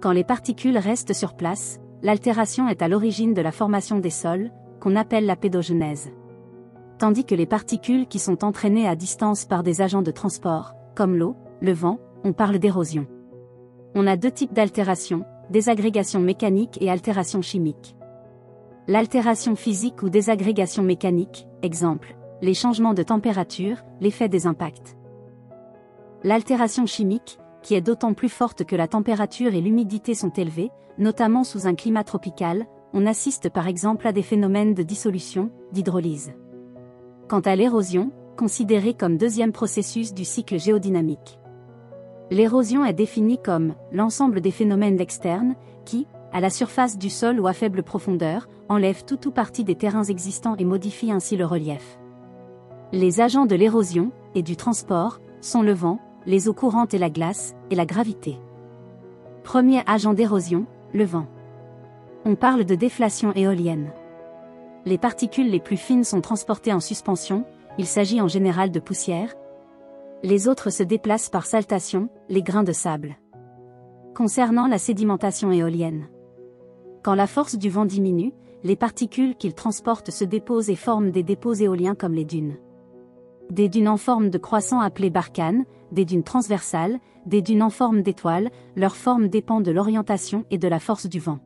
Quand les particules restent sur place, l'altération est à l'origine de la formation des sols, qu'on appelle la pédogenèse. Tandis que les particules qui sont entraînées à distance par des agents de transport, comme l'eau, le vent, on parle d'érosion. On a deux types d'altération, désagrégation mécanique et altération chimique. L'altération physique ou désagrégation mécanique, exemple, les changements de température, l'effet des impacts. L'altération chimique, qui est d'autant plus forte que la température et l'humidité sont élevées, notamment sous un climat tropical, on assiste par exemple à des phénomènes de dissolution, d'hydrolyse. Quant à l'érosion, considérée comme deuxième processus du cycle géodynamique. L'érosion est définie comme l'ensemble des phénomènes externes qui, à la surface du sol ou à faible profondeur, enlèvent tout ou partie des terrains existants et modifient ainsi le relief. Les agents de l'érosion et du transport sont le vent, les eaux courantes et la glace, et la gravité. Premier agent d'érosion, le vent. On parle de déflation éolienne. Les particules les plus fines sont transportées en suspension, il s'agit en général de poussière. Les autres se déplacent par saltation, les grains de sable. Concernant la sédimentation éolienne. Quand la force du vent diminue, les particules qu'il transporte se déposent et forment des dépôts éoliens comme les dunes. Des dunes en forme de croissant appelées barkhanes, des dunes transversales, des dunes en forme d'étoile, leur forme dépend de l'orientation et de la force du vent.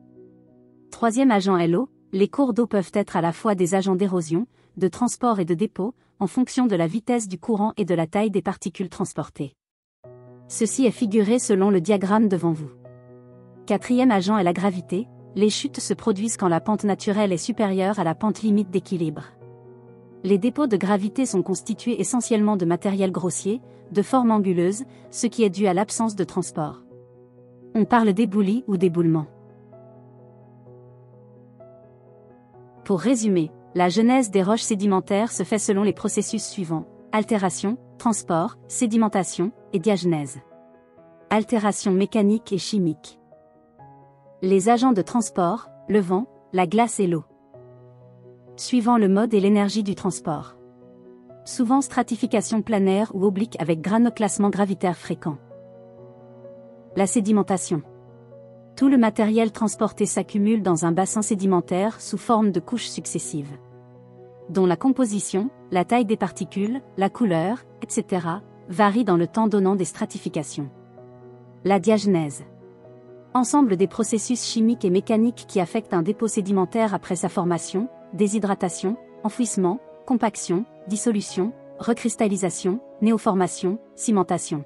Troisième agent est l'eau, les cours d'eau peuvent être à la fois des agents d'érosion, de transport et de dépôt, en fonction de la vitesse du courant et de la taille des particules transportées. Ceci est figuré selon le diagramme devant vous. Quatrième agent est la gravité, les chutes se produisent quand la pente naturelle est supérieure à la pente limite d'équilibre. Les dépôts de gravité sont constitués essentiellement de matériel grossier, de forme anguleuse, ce qui est dû à l'absence de transport. On parle d'éboulis ou d'éboulements. Pour résumer, la genèse des roches sédimentaires se fait selon les processus suivants: altération, transport, sédimentation et diagenèse. Altération mécanique et chimique. Les agents de transport, le vent, la glace et l'eau. Suivant le mode et l'énergie du transport. Souvent stratification planaire ou oblique avec granoclassement gravitaire fréquent. La sédimentation. Tout le matériel transporté s'accumule dans un bassin sédimentaire sous forme de couches successives, dont la composition, la taille des particules, la couleur, etc., varient dans le temps donnant des stratifications. La diagenèse. Ensemble des processus chimiques et mécaniques qui affectent un dépôt sédimentaire après sa formation, déshydratation, enfouissement, compaction, dissolution, recristallisation, néoformation, cimentation.